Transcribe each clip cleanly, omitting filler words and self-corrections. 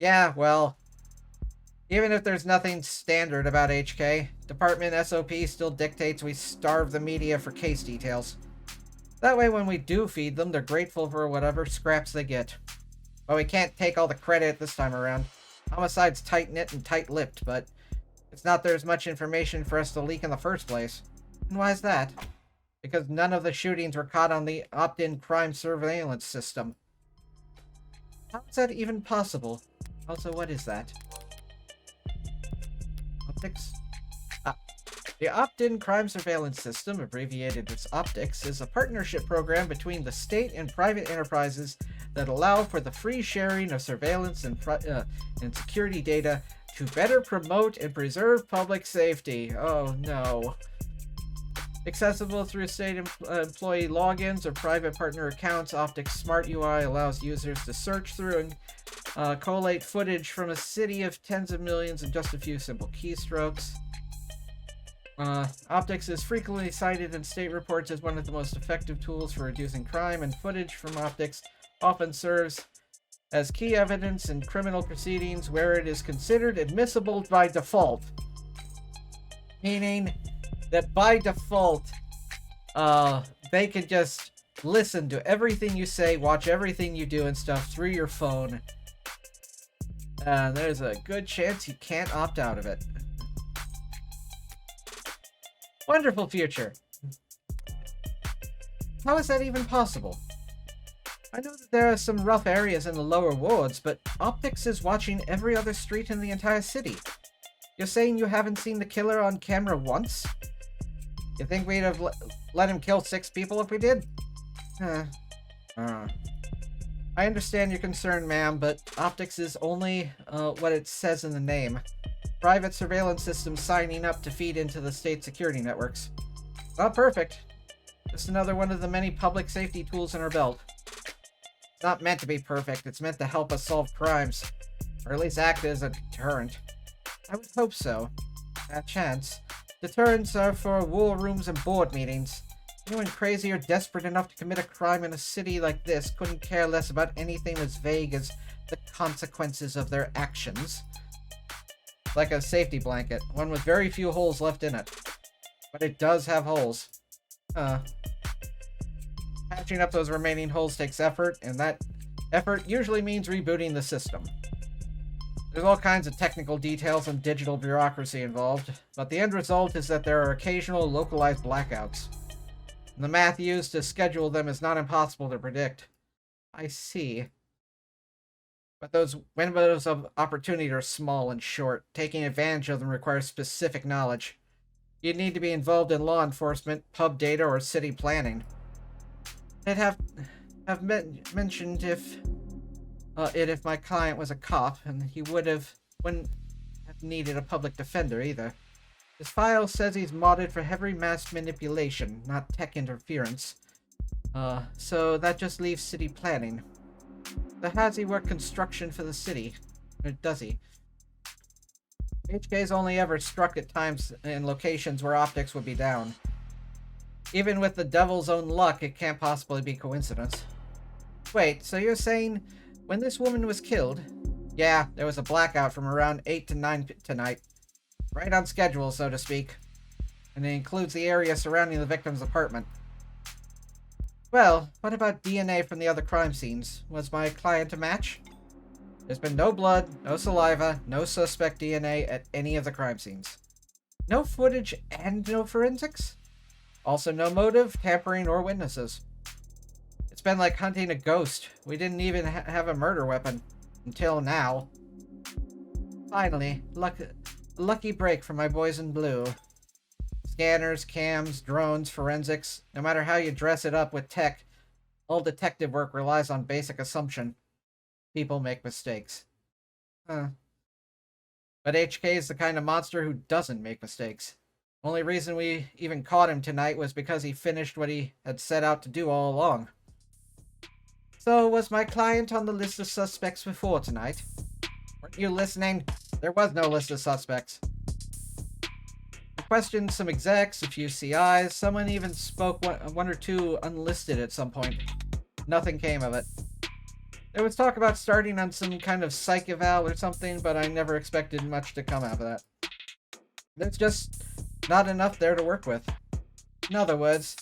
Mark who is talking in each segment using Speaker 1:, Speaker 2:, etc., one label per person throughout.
Speaker 1: Yeah, well, even if there's nothing standard about HK, Department SOP still dictates we starve the media for case details. That way when we do feed them, they're grateful for whatever scraps they get. But we can't take all the credit this time around. Homicide's tight-knit and tight-lipped, but it's not there's much information for us to leak in the first place. And why is that? Because none of the shootings were caught on the opt-in crime surveillance system. How is that even possible? Also, what is that? Optics? Ah. The Opt-in Crime Surveillance System, abbreviated as Optics, is a partnership program between the state and private enterprises that allow for the free sharing of surveillance and security data to better promote and preserve public safety. Oh no. Accessible through state employee logins or private partner accounts, Optics Smart UI allows users to search through and collate footage from a city of tens of millions in just a few simple keystrokes. Optics is frequently cited in state reports as one of the most effective tools for reducing crime, and footage from Optics often serves as key evidence in criminal proceedings where it is considered admissible by default. Meaning that by default, they can just listen to everything you say, watch everything you do and stuff through your phone. There's a good chance you can't opt out of it. Wonderful future. How is that even possible? I know that there are some rough areas in the lower wards, but Optics is watching every other street in the entire city. You're saying you haven't seen the killer on camera once? You think we'd have let him kill 6 people if we did? I understand your concern, ma'am, but Optics is only what it says in the name. Private surveillance systems signing up to feed into the state security networks. Not perfect. Just another one of the many public safety tools in our belt. It's not meant to be perfect, it's meant to help us solve crimes. Or at least act as a deterrent. I would hope so. That chance. Deterrents are for war rooms and board meetings. Anyone crazy or desperate enough to commit a crime in a city like this couldn't care less about anything as vague as the consequences of their actions. Like a safety blanket, one with very few holes left in it. But it does have holes. Patching up those remaining holes takes effort, and that effort usually means rebooting the system. There's all kinds of technical details and digital bureaucracy involved, but the end result is that there are occasional localized blackouts. And the math used to schedule them is not impossible to predict. I see. But those windows of opportunity are small and short. Taking advantage of them requires specific knowledge. You'd need to be involved in law enforcement, pub data, or city planning. I'd have mentioned if my client was a cop, and he wouldn't have needed a public defender either. His file says he's modded for heavy mass manipulation, not tech interference. So that just leaves city planning. But has he worked construction for the city? Or does he? HK's only ever struck at times in locations where Optics would be down. Even with the devil's own luck, it can't possibly be coincidence. Wait, so you're saying when this woman was killed, yeah, there was a blackout from around 8 to 9 tonight. Right on schedule, so to speak. And it includes the area surrounding the victim's apartment. Well, what about DNA from the other crime scenes? Was my client a match? There's been no blood, no saliva, no suspect DNA at any of the crime scenes. No footage and no forensics? Also no motive, tampering, or witnesses. It's been like hunting a ghost. We didn't even have a murder weapon. Until now. Finally, lucky break for my boys in blue. Scanners, cams, drones, forensics. No matter how you dress it up with tech, all detective work relies on basic assumption. People make mistakes. But HK is the kind of monster who doesn't make mistakes. Only reason we even caught him tonight was because he finished what he had set out to do all along. So, was my client on the list of suspects before tonight? Weren't you listening? There was no list of suspects. I questioned some execs, a few CIs, someone even spoke one or two unlisted at some point. Nothing came of it. There was talk about starting on some kind of psych eval or something, but I never expected much to come out of that. There's just not enough there to work with. In other words,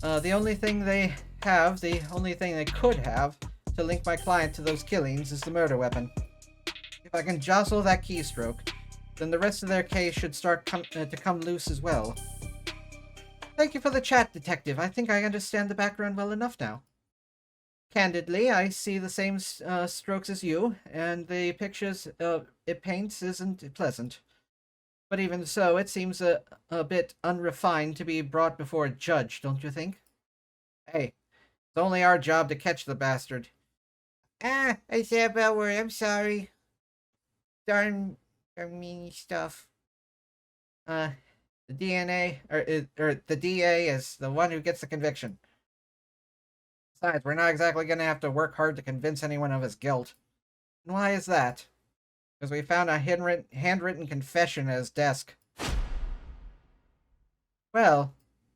Speaker 1: the only thing they could have, to link my client to those killings is the murder weapon. If I can jostle that keystroke, then the rest of their case should start to come loose as well. Thank you for the chat, Detective. I think I understand the background well enough now. Candidly, I see the same strokes as you, and the pictures it paints isn't pleasant. But even so, it seems a bit unrefined to be brought before a judge, don't you think? Hey, it's only our job to catch the bastard. I said a bad word. I'm sorry. Darn mean stuff. The DNA, or the DA is the one who gets the conviction. Besides, we're not exactly going to have to work hard to convince anyone of his guilt. And why is that? Because we found a handwritten confession at his desk. Well,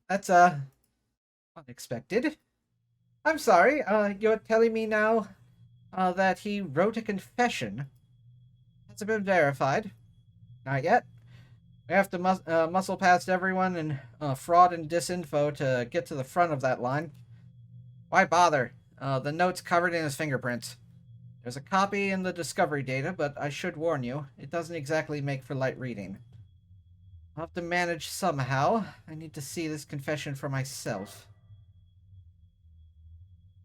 Speaker 1: that's, unexpected. I'm sorry, you're telling me now, that he wrote a confession? Has it been verified? Not yet. We have to muscle past everyone and fraud and disinfo to get to the front of that line. Why bother? The note's covered in his fingerprints. There's a copy in the discovery data, but I should warn you, it doesn't exactly make for light reading. I'll have to manage somehow. I need to see this confession for myself.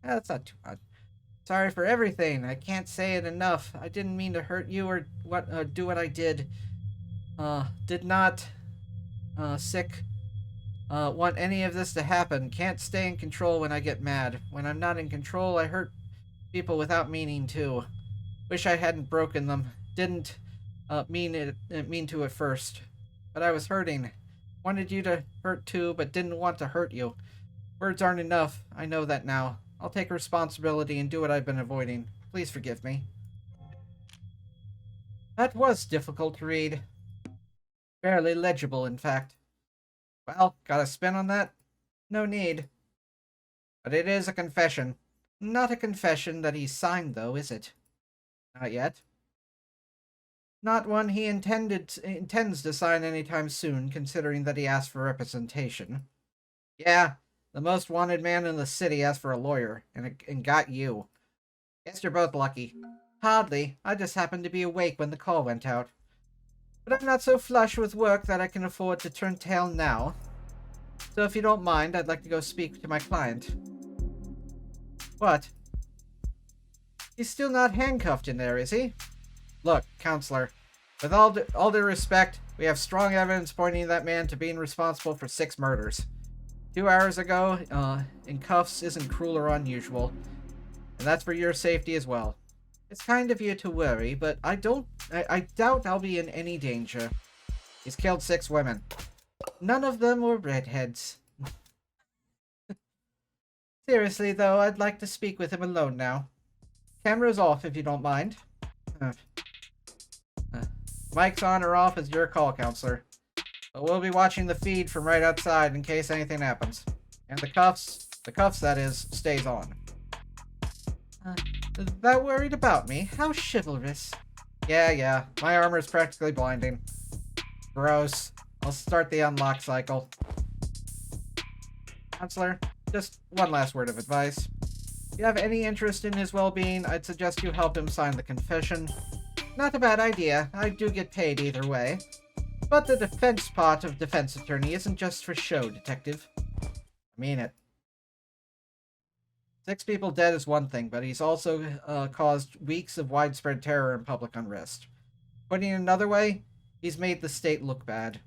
Speaker 1: That's not too bad. Sorry for everything. I can't say it enough. I didn't mean to hurt you or do what I did. Did not want any of this to happen. Can't stay in control when I get mad. When I'm not in control, I hurt people without meaning to. Wish I hadn't broken them. Didn't mean to at first. But I was hurting. Wanted you to hurt too, but didn't want to hurt you. Words aren't enough. I know that now. I'll take responsibility and do what I've been avoiding. Please forgive me. That was difficult to read. Barely legible, in fact. Well, got a spin on that? No need. But it is a confession. Not a confession that he signed, though, is it? Not yet. Not one he intends to sign anytime soon, considering that he asked for representation. Yeah, the most wanted man in the city asked for a lawyer, and got you. Guess you're both lucky. Hardly. I just happened to be awake when the call went out. But I'm not so flush with work that I can afford to turn tail now. So if you don't mind, I'd like to go speak to my client. What? He's still not handcuffed in there, is he? Look, counselor, with all due respect, we have strong evidence pointing to that man to being responsible for 6 murders. 2 hours ago, in cuffs isn't cruel or unusual, and that's for your safety as well. It's kind of you to worry, but I doubt I'll be in any danger. He's killed 6 women. None of them were redheads. Seriously, though, I'd like to speak with him alone now. Camera's off, if you don't mind. Mic's on or off is your call, counselor. But we'll be watching the feed from right outside in case anything happens. And the cuffs, that is, stays on. That worried about me? How chivalrous. Yeah, my armor's practically blinding. Gross. I'll start the unlock cycle. Counselor, just one last word of advice. If you have any interest in his well-being, I'd suggest you help him sign the confession. Not a bad idea. I do get paid either way. But the defense part of defense attorney isn't just for show, detective. I mean it. 6 people dead is one thing, but he's also caused weeks of widespread terror and public unrest. Putting it another way, he's made the state look bad.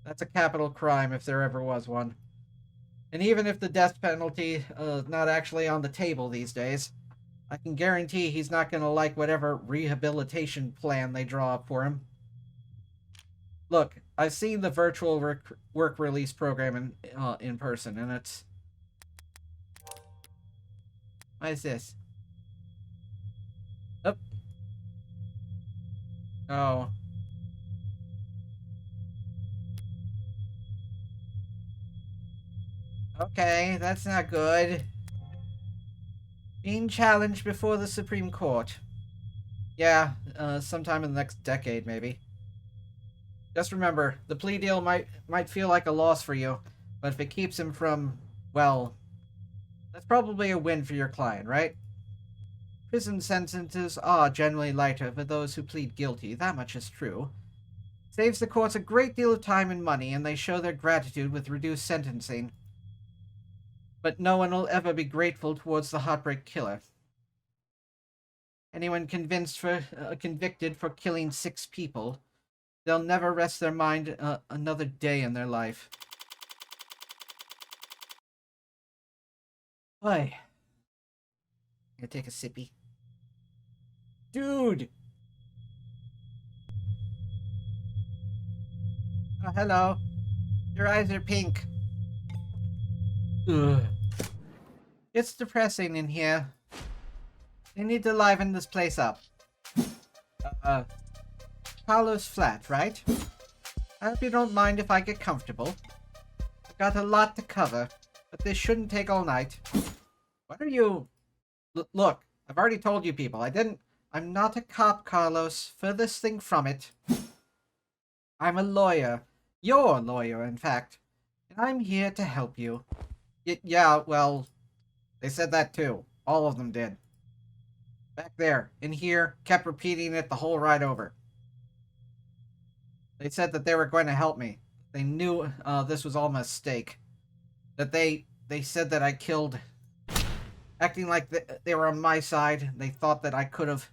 Speaker 1: That's a capital crime if there ever was one. And even if the death penalty is not actually on the table these days, I can guarantee he's not going to like whatever rehabilitation plan they draw up for him. Look, I've seen the virtual work release program in person, and it's... What is this? Oh. Oh. Okay, that's not good. Being challenged before the Supreme Court. Yeah, sometime in the next decade, maybe. Just remember, the plea deal might feel like a loss for you, but if it keeps him from, well, that's probably a win for your client, right? Prison sentences are generally lighter for those who plead guilty, that much is true. Saves the courts a great deal of time and money, and they show their gratitude with reduced sentencing. But no one will ever be grateful towards the Heartbreak Killer. Anyone convicted for killing 6 people, they'll never rest their mind another day in their life. Why? Gonna take a sippy. Dude! Oh, hello. Your eyes are pink. Ugh. It's depressing in here. They need to liven this place up. Carlos flat, right? I hope you don't mind if I get comfortable. I've got a lot to cover, but this shouldn't take all night. What are you... Look, I've already told you people, I'm not a cop, Carlos. Furthest thing from it. I'm a lawyer. You're a lawyer, in fact. And I'm here to help you. Yeah, well, they said that too. All of them did. Back there, in here, kept repeating it the whole ride over. They said that they were going to help me. They knew this was all a mistake. That they said that I killed... Acting like they were on my side. They thought that I could have...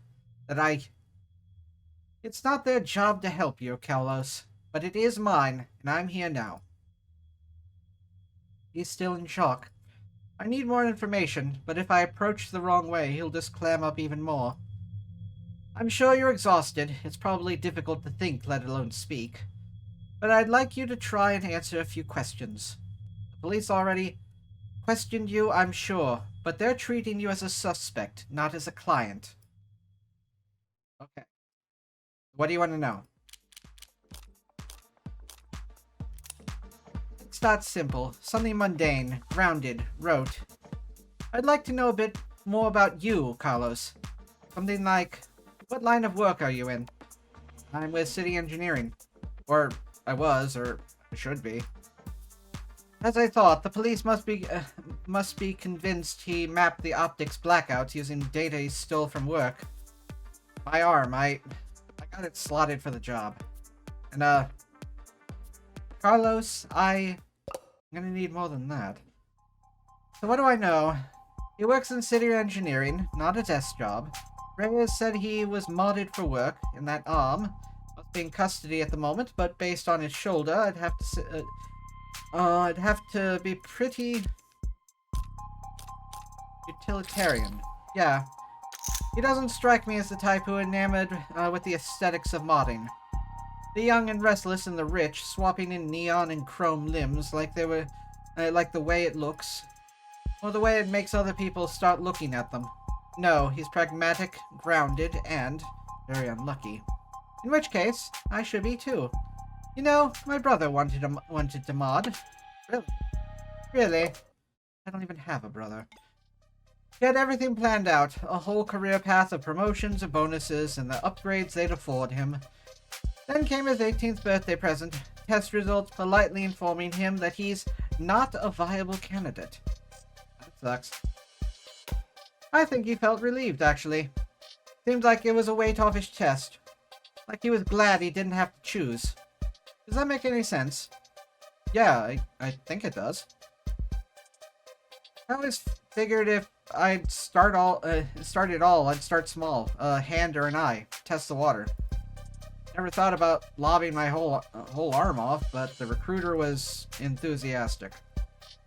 Speaker 1: It's not their job to help you, Carlos. But it is mine, and I'm here now. He's still in shock. I need more information, but if I approach the wrong way, he'll just clam up even more. I'm sure you're exhausted. It's probably difficult to think, let alone speak. But I'd like you to try and answer a few questions. The police already questioned you, I'm sure, but they're treating you as a suspect, not as a client. Okay. What do you want to know? It's not simple. Something mundane, grounded, rote. I'd like to know a bit more about you, Carlos. Something like, what line of work are you in? I'm with City Engineering. Or I was, or I should be. As I thought, the police must be convinced he mapped the optics blackouts using data he stole from work. My arm, I got it slotted for the job. And, Carlos, I'm gonna need more than that. So what do I know? He works in City Engineering, not a desk job. Reyes said he was modded for work, and that arm must be in custody at the moment, but based on his shoulder, I'd have to be pretty utilitarian. Yeah. He doesn't strike me as the type who enamored with the aesthetics of modding. The young and restless and the rich, swapping in neon and chrome limbs like they were, like the way it looks, or the way it makes other people start looking at them. No, he's pragmatic, grounded, and very unlucky. In which case, I should be too. You know, my brother wanted to mod. Really? Really? I don't even have a brother. He had everything planned out, a whole career path of promotions and bonuses and the upgrades they'd afford him. Then came his 18th birthday present, test results politely informing him that he's not a viable candidate. That sucks. I think he felt relieved, actually. Seemed like it was a weight off his chest. Like he was glad he didn't have to choose. Does that make any sense? Yeah, I think it does. I always figured if I'd start it all, I'd start small. A hand or an eye. Test the water. Never thought about lobbing my whole arm off, but the recruiter was enthusiastic.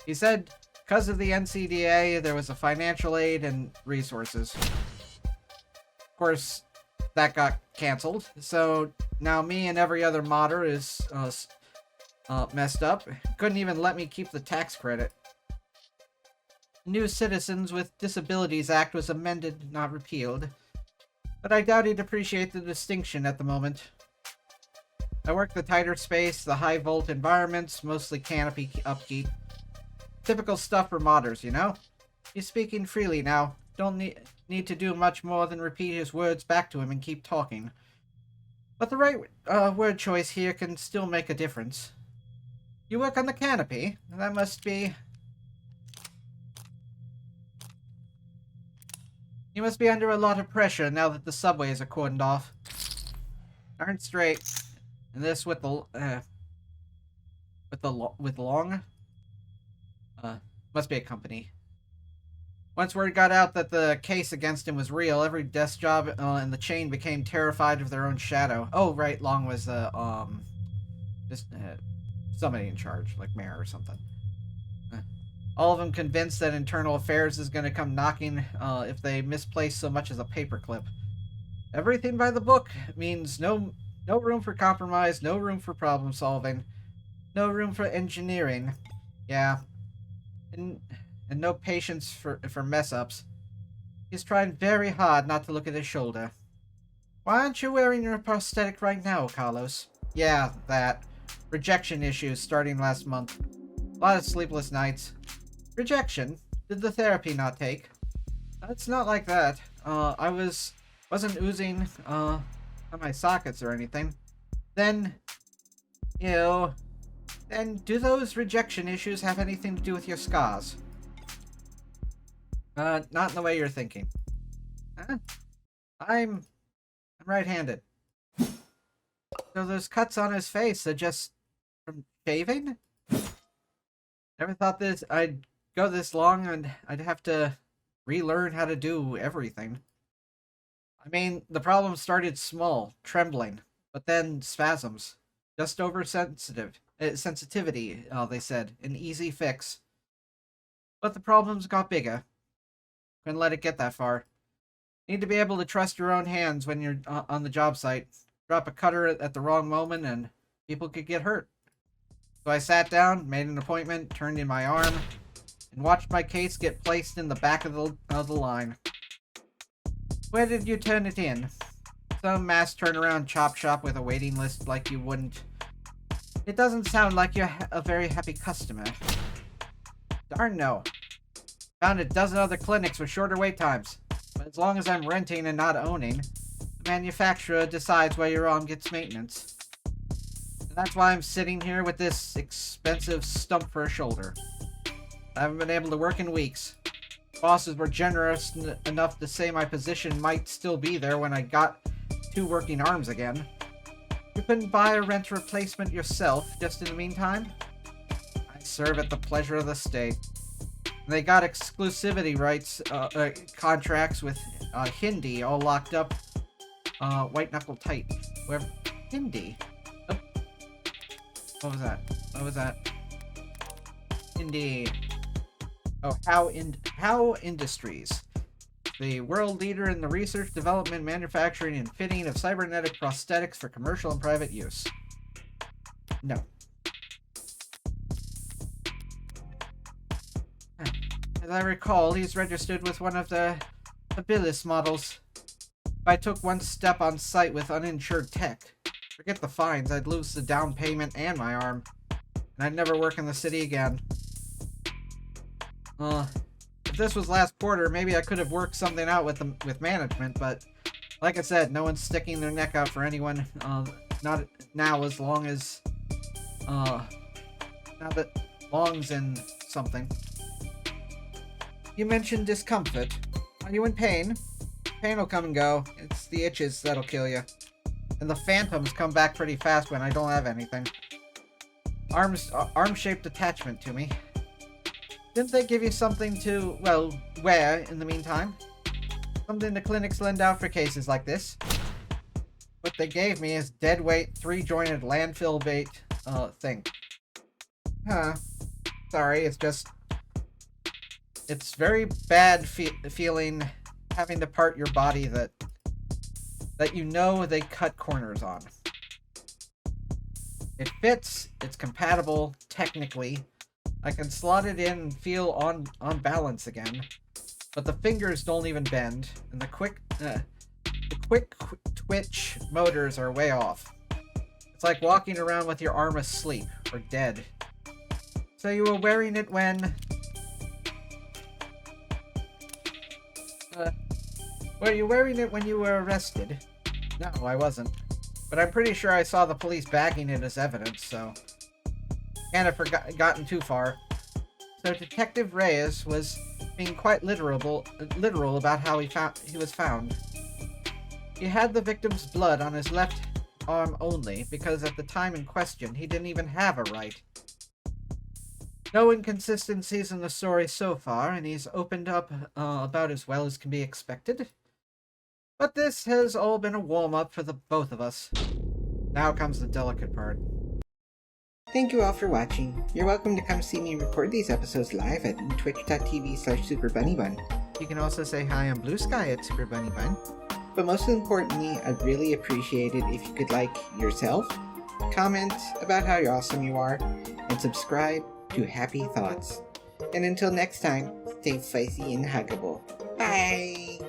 Speaker 1: He said because of the NCDA, there was a financial aid and resources. Of course, that got canceled, so now me and every other modder is messed up. Couldn't even let me keep the tax credit. New Citizens with Disabilities Act was amended, not repealed. But I doubt he'd appreciate the distinction at the moment. I work the tighter space, the high-volt environments, mostly canopy upkeep. Typical stuff for modders, you know? He's speaking freely now. Don't need to do much more than repeat his words back to him and keep talking. But the right word choice here can still make a difference. You work on the canopy? That must be... You must be under a lot of pressure now that the subways are cordoned off. Darn straight. And this with the... with long? Must be a company. Once word got out that the case against him was real, every desk job in the chain became terrified of their own shadow. Oh, right, Long was somebody in charge, like mayor or something. All of them convinced that internal affairs is going to come knocking if they misplace so much as a paperclip. Everything by the book means no room for compromise, no room for problem solving, no room for engineering. Yeah. And no patience for mess-ups. He's trying very hard not to look at his shoulder. Why aren't you wearing your prosthetic right now, Carlos? Yeah, that. Rejection issues starting last month. A lot of sleepless nights. Rejection? Did the therapy not take? It's not like that. I wasn't oozing, on my sockets or anything. Then, then do those rejection issues have anything to do with your scars? Not in the way you're thinking. Huh? I'm right-handed. So those cuts on his face are just from shaving? Never thought I'd go this long and I'd have to relearn how to do everything. I mean, the problem started small, trembling, but then spasms. Just sensitivity, they said. An easy fix. But the problems got bigger. Couldn't let it get that far. Need to be able to trust your own hands when you're on the job site. Drop a cutter at the wrong moment and people could get hurt. So I sat down, made an appointment, turned in my arm, and watched my case get placed in the back of the line. Where did you turn it in? Some mass turnaround chop shop with a waiting list like you wouldn't. It doesn't sound like you're a very happy customer. Darn no. Found a dozen other clinics with shorter wait times. But as long as I'm renting and not owning, the manufacturer decides where your arm gets maintenance. And that's why I'm sitting here with this expensive stump for a shoulder. I haven't been able to work in weeks. Bosses were generous enough to say my position might still be there when I got 2 working arms again. You couldn't buy or rent a replacement yourself just in the meantime? I serve at the pleasure of the state. They got exclusivity rights, contracts with Hindi all locked up, white knuckle tight. Where Hindi? Oh. What was that? Hindi. Oh, How Industries, the world leader in the research, development, manufacturing, and fitting of cybernetic prosthetics for commercial and private use. No. As I recall, he's registered with one of the Abilis models. If I took one step on site with uninsured tech, forget the fines, I'd lose the down payment and my arm. And I'd never work in the city again. If this was last quarter, maybe I could have worked something out with management, but like I said, no one's sticking their neck out for anyone, not now as long as, now that Long's in something. You mentioned discomfort. Are you in pain? Pain will come and go. It's the itches that'll kill you. And the phantoms come back pretty fast when I don't have anything. Arm-shaped attachment to me. Didn't they give you something to, well, wear in the meantime? Something the clinics lend out for cases like this. What they gave me is deadweight, 3-jointed landfill bait, thing. Huh. Sorry, it's just... It's very bad feeling having to part your body that you know they cut corners on. It fits, it's compatible, technically, I can slot it in and feel on balance again. But the fingers don't even bend, and the quick twitch motors are way off. It's like walking around with your arm asleep, or dead. So you were wearing it when... were you wearing it when you were arrested? No, I wasn't. But I'm pretty sure I saw the police bagging it as evidence, so... Can't have gotten too far. So Detective Reyes was being quite literal about how he was found. He had the victim's blood on his left arm only, because at the time in question, he didn't even have a right. No inconsistencies in the story so far, and he's opened up about as well as can be expected. But this has all been a warm-up for the both of us. Now comes the delicate part.
Speaker 2: Thank you all for watching. You're welcome to come see me record these episodes live at twitch.tv/Superbunnybun.
Speaker 1: You can also say hi on Blue Sky at Superbunnybun.
Speaker 2: But most importantly, I'd really appreciate it if you could like yourself, comment about how awesome you are, and subscribe to Happy Thoughts. And until next time, stay spicy and huggable. Bye!